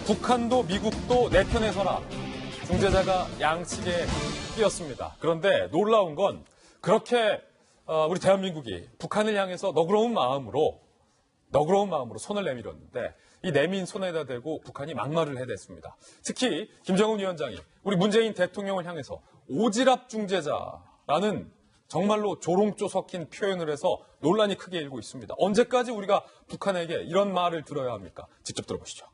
북한도 미국도 내 편에 서라. 중재자가 양측에 끼었습니다. 그런데 놀라운 건 그렇게 우리 대한민국이 북한을 향해서 너그러운 마음으로 손을 내밀었는데 이 내민 손에다 대고 북한이 막말을 해댔습니다. 특히 김정은 위원장이 우리 문재인 대통령을 향해서 오지랖 중재자라는 정말로 조롱조 섞인 표현을 해서 논란이 크게 일고 있습니다. 언제까지 우리가 북한에게 이런 말을 들어야 합니까? 직접 들어보시죠.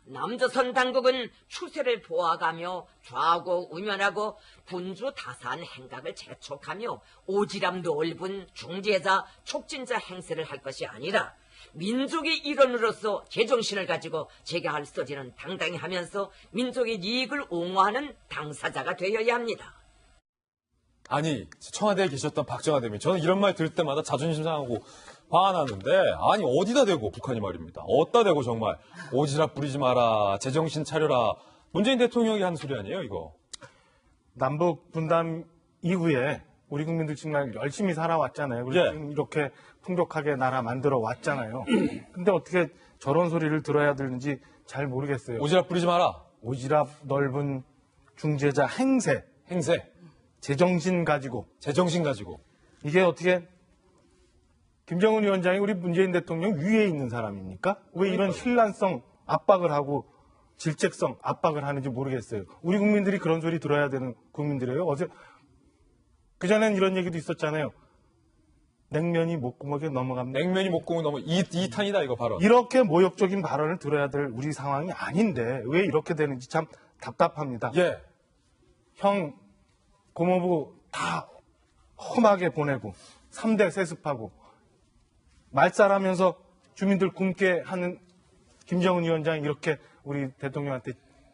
남조선 당국은 추세를 보아가며 좌고 우면하고 분주다사한 행각을 재촉하며 오지랖 넓은 중재자, 촉진자 행세를 할 것이 아니라 민족의 일원으로서 제정신을 가지고 제기할 소지는 당당히 하면서 민족의 이익을 옹호하는 당사자가 되어야 합니다. 아니, 청와대에 계셨던 박정화 대변인, 저는 이런 말 들을 때마다 자존심 상하고 화가 나는데, 아니, 어디다 대고 북한이 말입니다. 어디다 대고 정말 오지랖 부리지 마라, 제정신 차려라. 문재인 대통령이 하는 소리 아니에요, 이거? 남북 분단 이후에 우리 국민들 정말 열심히 살아왔잖아요. 우리 지금 이렇게 풍족하게 나라 만들어 왔잖아요. 근데 어떻게 저런 소리를 들어야 되는지 잘 모르겠어요. 오지랖 부리지 마라. 오지랖 넓은 중재자 행세. 제정신 가지고. 이게 어떻게 김정은 위원장이 우리 문재인 대통령 위에 있는 사람입니까? 왜 이런 신란성 압박을 하고 질책성 압박을 하는지 모르겠어요. 우리 국민들이 그런 소리 들어야 되는 국민들이에요. 어제 그전엔 이런 얘기도 있었잖아요. 냉면이 목구멍에 넘어갑니다. 냉면이 목구멍에 넘어 2탄이다 이거 발언. 이렇게 모욕적인 발언을 들어야 될 우리 상황이 아닌데 왜 이렇게 되는지 참 답답합니다. 예. 형 고모부 다 험하게 보내고 3대 세습하고 말살하면서 주민들 굶게 하는 김정은 위원장이 이렇게 우리 대통령한테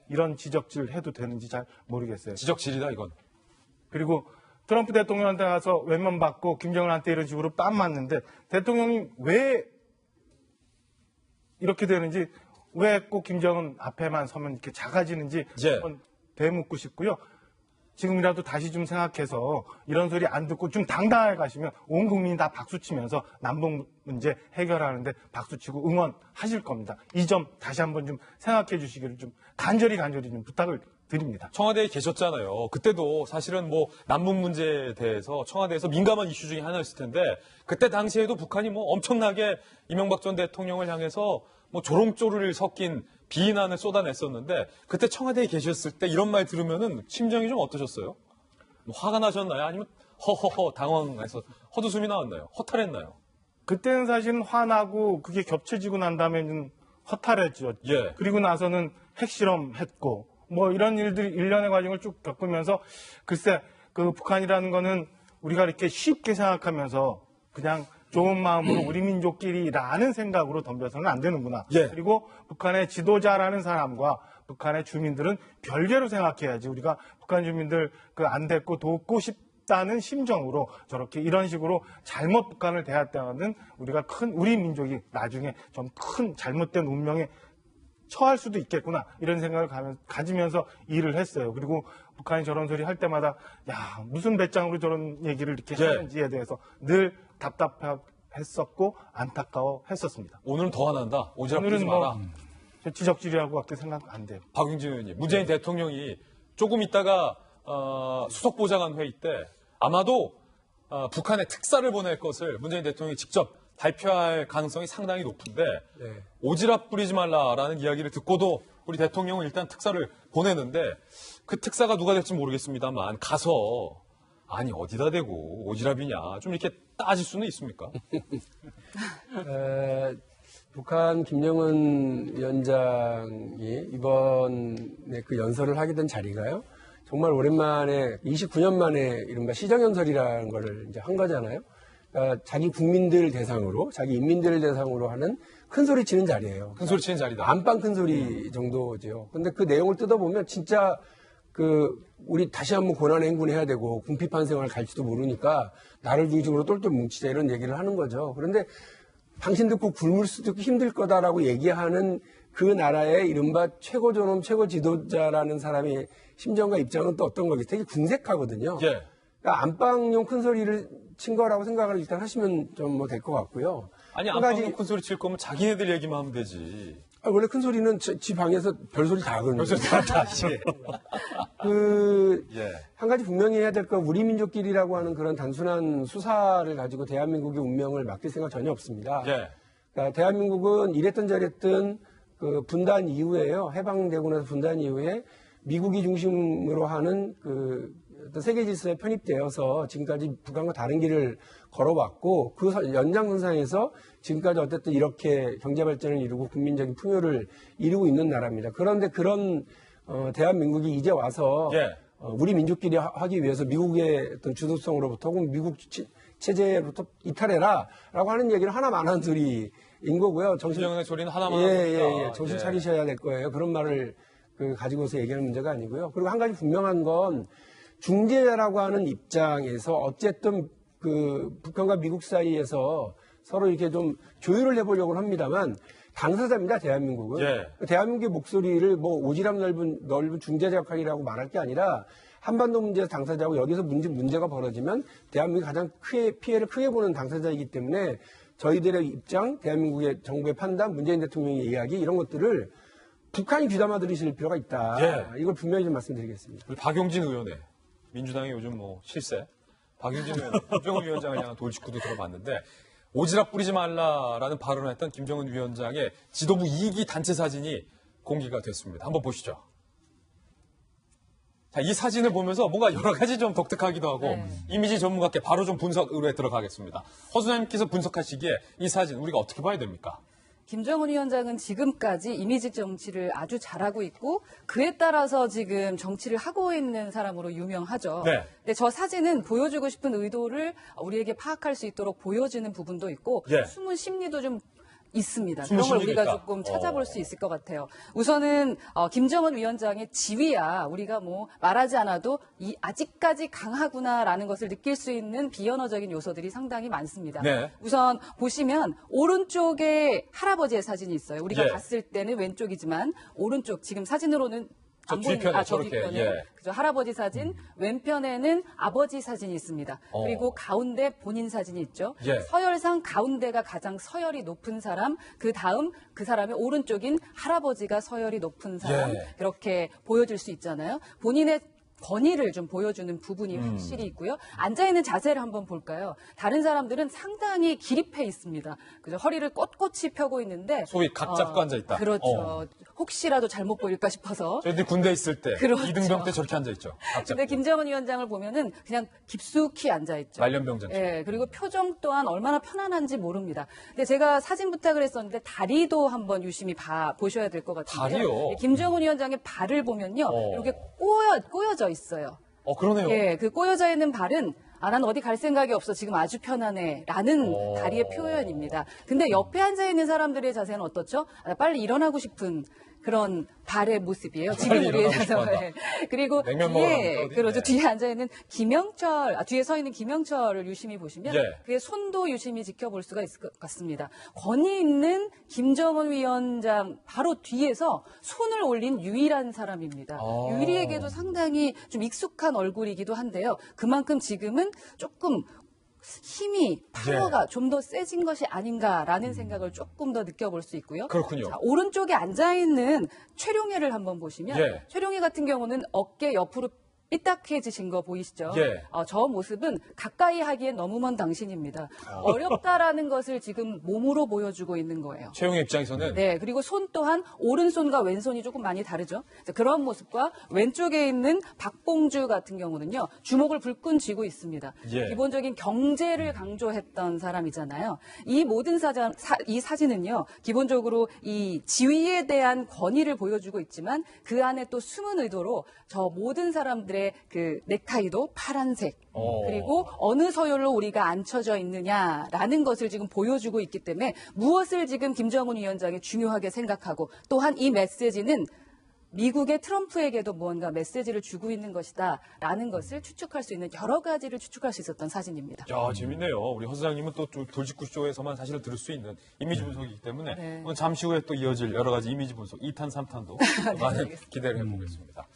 이런 지적질 해도 되는지 잘 모르겠어요. 지적질이다 이건. 그리고 트럼프 대통령한테 가서 외면 받고 김정은한테 이런 식으로 뺨 맞는데 대통령이 왜 이렇게 되는지 왜 꼭 김정은 앞에만 서면 이렇게 작아지는지 한번 되묻고 싶고요. 지금이라도 다시 좀 생각해서 이런 소리 안 듣고 좀 당당하게 가시면 온 국민이 다 박수치면서 남북 문제 해결하는데 박수치고 응원하실 겁니다. 이 점 다시 한번 좀 생각해 주시기를 좀 간절히 좀 부탁을 드립니다. 청와대에 계셨잖아요. 그때도 사실은 뭐 남북 문제에 대해서 청와대에서 민감한 이슈 중에 하나였을 텐데 그때 당시에도 북한이 뭐 엄청나게 이명박 전 대통령을 향해서 뭐 조롱조를 섞인 비난을 쏟아냈었는데 그때 청와대에 계셨을 때 이런 말 들으면은 심정이 좀 어떠셨어요? 뭐 화가 나셨나요? 아니면 허허허 당황해서 헛웃음이 나왔나요? 허탈했나요? 그때는 사실은 화나고 그게 겹쳐지고 난 다음에는 허탈했죠. 예. 그리고 나서는 핵실험했고 뭐 이런 일들이 일련의 과정을 쭉 겪으면서 글쎄 그 북한이라는 거는 우리가 이렇게 쉽게 생각하면서 그냥 좋은 마음으로 우리 민족끼리라는 생각으로 덤벼서는 안 되는구나. 예. 그리고 북한의 지도자라는 사람과 북한의 주민들은 별개로 생각해야지. 우리가 북한 주민들 그 안 됐고 돕고 싶다는 심정으로 저렇게 이런 식으로 잘못 북한을 대했다는 우리가 우리 민족이 나중에 좀 큰 잘못된 운명에 처할 수도 있겠구나 이런 생각을 가지면서 일을 했어요. 그리고 북한이 저런 소리 할 때마다 야 무슨 배짱으로 저런 얘기를 이렇게 하는지에 대해서 늘 답답했었고 안타까워했었습니다. 오늘은 더 화난다. 오지랖 부리지 마라. 지적질이라고 밖에 생각 안 돼요. 박용진 의원님, 문재인 대통령이 조금 있다가 수석보좌관 회의 때 아마도 북한에 특사를 보낼 것을 문재인 대통령이 직접 발표할 가능성이 상당히 높은데 오지랖 부리지 말라라는 이야기를 듣고도 우리 대통령은 일단 특사를 보내는데 그 특사가 누가 될지 모르겠습니다만 가서 아니 어디다 대고 오지랖이냐 좀 이렇게 따질 수는 있습니까? 북한 김정은 위원장이 이번에 그 연설을 하게 된 자리가요. 정말 오랜만에 29년 만에 이른바 시정연설이라는 거를 이제 한 거잖아요. 그러니까 자기 국민들 대상으로, 자기 인민들을 대상으로 하는 큰 소리 치는 자리예요. 큰 소리 치는 자리다. 안방 큰 소리 정도죠. 근데 그 내용을 뜯어보면 진짜 우리 다시 한번 고난의 행군해야 되고 궁핍한 생활을 갈지도 모르니까 나를 중심으로 똘똘 뭉치자 이런 얘기를 하는 거죠. 그런데 당신 듣고 굶을 수도 힘들 거다라고 얘기하는 그 나라의 이른바 최고 존엄, 최고 지도자라는 사람의 심정과 입장은 또 어떤 거겠어요? 되게 궁색하거든요. 예. 그러니까 안방용 큰 소리를 친 거라고 생각을 일단 하시면 좀 뭐 될 것 같고요. 아니, 한 가지- 안방도 큰 소리 칠 거면 자기네들 얘기만 하면 되지. 원래 큰 소리는 지 방에서 별소리 다 하거든요. 그래서 다 하지. 예. 한 가지 분명히 해야 될 건 우리 민족끼리라고 하는 그런 단순한 수사를 가지고 대한민국의 운명을 맡길 생각 전혀 없습니다. 예. 그러니까 대한민국은 이랬든 저랬든 그 분단 이후에요. 해방되고 나서 분단 이후에 미국이 중심으로 하는 그 어떤 세계 질서에 편입되어서 지금까지 북한과 다른 길을 걸어왔고 그 연장선상에서 지금까지 어쨌든 이렇게 경제 발전을 이루고 국민적인 풍요를 이루고 있는 나라입니다. 그런데 그런 대한민국이 이제 와서 예. 우리 민족끼리 하기 위해서 미국의 어떤 주도성으로부터 혹은 미국 체제로부터 이탈해라라고 하는 얘기를 하나만 한 소리인 거고요. 김정은의 소리는 하나만 예. 합니다. 정신 예. 차리셔야 될 거예요. 그런 말을 가지고서 얘기하는 문제가 아니고요. 그리고 한 가지 분명한 건 중재자라고 하는 입장에서 어쨌든 그 북한과 미국 사이에서 서로 이렇게 좀 조율을 해보려고 합니다만 당사자입니다, 대한민국은. 예. 대한민국의 목소리를 뭐 오지랖 넓은 중재자 역할이라고 말할 게 아니라 한반도 문제에서 당사자고 여기서 문제가 벌어지면 대한민국이 가장 피해를 크게 보는 당사자이기 때문에 저희들의 입장, 대한민국의 정부의 판단, 문재인 대통령의 이야기 이런 것들을 북한이 귀담아 들으실 필요가 있다. 예. 이걸 분명히 좀 말씀드리겠습니다. 우리 박용진 의원의 민주당의 요즘 뭐 실세 박용진 의원, 김정은 위원장을 향한 돌직구도 들어봤는데 오지랖 뿌리지 말라라는 발언을 했던 김정은 위원장의 지도부 2기 단체 사진이 공개가 됐습니다. 한번 보시죠. 자, 이 사진을 보면서 뭔가 여러 가지 좀 독특하기도 하고 이미지 전문가께 바로 좀 분석으로 들어가겠습니다. 허 소장님께서 분석하시기에 이 사진 우리가 어떻게 봐야 됩니까? 김정은 위원장은 지금까지 이미지 정치를 아주 잘하고 있고 그에 따라서 지금 정치를 하고 있는 사람으로 유명하죠. 네. 근데 저 사진은 보여주고 싶은 의도를 우리에게 파악할 수 있도록 보여주는 부분도 있고 예. 숨은 심리도 좀 있습니다. 숨은 그런 걸 심리가 우리가 있다. 조금 찾아볼 수 있을 것 같아요. 우선은 김정은 위원장의 지위야 우리가 뭐 말하지 않아도 아직까지 강하구나라는 것을 느낄 수 있는 비언어적인 요소들이 상당히 많습니다. 네. 우선 보시면 오른쪽에 할아버지의 사진이 있어요. 우리가 예. 봤을 때는 왼쪽이지만 오른쪽 지금 사진으로는 저 안 보이는 뒤편에 저 저렇게, 뒤편에 예. 그죠 할아버지 사진, 왼편에는 아버지 사진이 있습니다. 그리고 가운데 본인 사진이 있죠. 예. 서열상 가운데가 가장 서열이 높은 사람, 그 다음 그 사람의 오른쪽인 할아버지가 서열이 높은 사람 예. 그렇게 보여줄 수 있잖아요. 본인의 권위를 좀 보여주는 부분이 확실히 있고요. 앉아있는 자세를 한번 볼까요? 다른 사람들은 상당히 기립해 있습니다. 그죠? 허리를 꼿꼿이 펴고 있는데 소위 각 잡고 앉아있다. 그렇죠. 혹시라도 잘못 보일까 싶어서. 저희들이 군대에 있을 때 그렇죠. 이등병 때 저렇게 앉아있죠. 각 잡고. 근데 김정은 위원장을 보면은 그냥 깊숙이 앉아있죠. 말년병장. 예, 그리고 표정 또한 얼마나 편안한지 모릅니다. 근데 제가 사진 부탁을 했었는데 다리도 한번 유심히 보셔야 될 것 같은데요. 다리요? 예, 김정은 위원장의 발을 보면요. 이렇게 꼬여져 있어요. 그러네요. 예, 그 꼬여져 있는 발은 난 어디 갈 생각이 없어. 지금 아주 편안해. 라는 다리의 표현입니다. 근데 옆에 앉아있는 사람들의 자세는 어떻죠? 빨리 일어나고 싶은 그런 발의 모습이에요. 지금 빨리 우리의 일어나고 싶어한다. 자세. 그리고 냉면 먹으러 뒤에, 갑니다, 어디? 그렇죠. 네. 뒤에 앉아있는 뒤에 서 있는 김영철을 유심히 보시면 예. 그의 손도 유심히 지켜볼 수가 있을 것 같습니다. 권위 있는 김정은 위원장 바로 뒤에서 손을 올린 유일한 사람입니다. 유일에게도 상당히 좀 익숙한 얼굴이기도 한데요. 그만큼 지금은 조금 힘이 파워가 좀 더 세진 것이 아닌가라는 생각을 조금 더 느껴볼 수 있고요. 그렇군요. 자, 오른쪽에 앉아있는 최룡해를 한번 보시면 예. 최룡해 같은 경우는 어깨 옆으로 삐딱해지신 거 보이시죠? 예. 저 모습은 가까이 하기엔 너무 먼 당신입니다. 어렵다라는 것을 지금 몸으로 보여주고 있는 거예요. 최용의 입장에서는 네, 그리고 손 또한 오른손과 왼손이 조금 많이 다르죠. 자, 그런 모습과 왼쪽에 있는 박봉주 같은 경우는요, 주먹을 불끈 쥐고 있습니다. 예. 기본적인 경제를 강조했던 사람이잖아요. 이 모든 이 사진은요, 기본적으로 이 지위에 대한 권위를 보여주고 있지만 그 안에 또 숨은 의도로 저 모든 사람들의 그 넥타이도 파란색, 그리고 어느 서열로 우리가 앉혀져 있느냐라는 것을 지금 보여주고 있기 때문에 무엇을 지금 김정은 위원장이 중요하게 생각하고 또한 이 메시지는 미국의 트럼프에게도 무언가 메시지를 주고 있는 것이다라는 것을 추측할 수 있는 여러 가지를 추측할 수 있었던 사진입니다. 야, 재밌네요. 우리 허 소장님은 또 돌직구 쇼에서만 사실을 들을 수 있는 이미지 분석이기 때문에 네. 오늘 잠시 후에 또 이어질 여러 가지 이미지 분석 2탄, 3탄도 많은 기대를 해보겠습니다.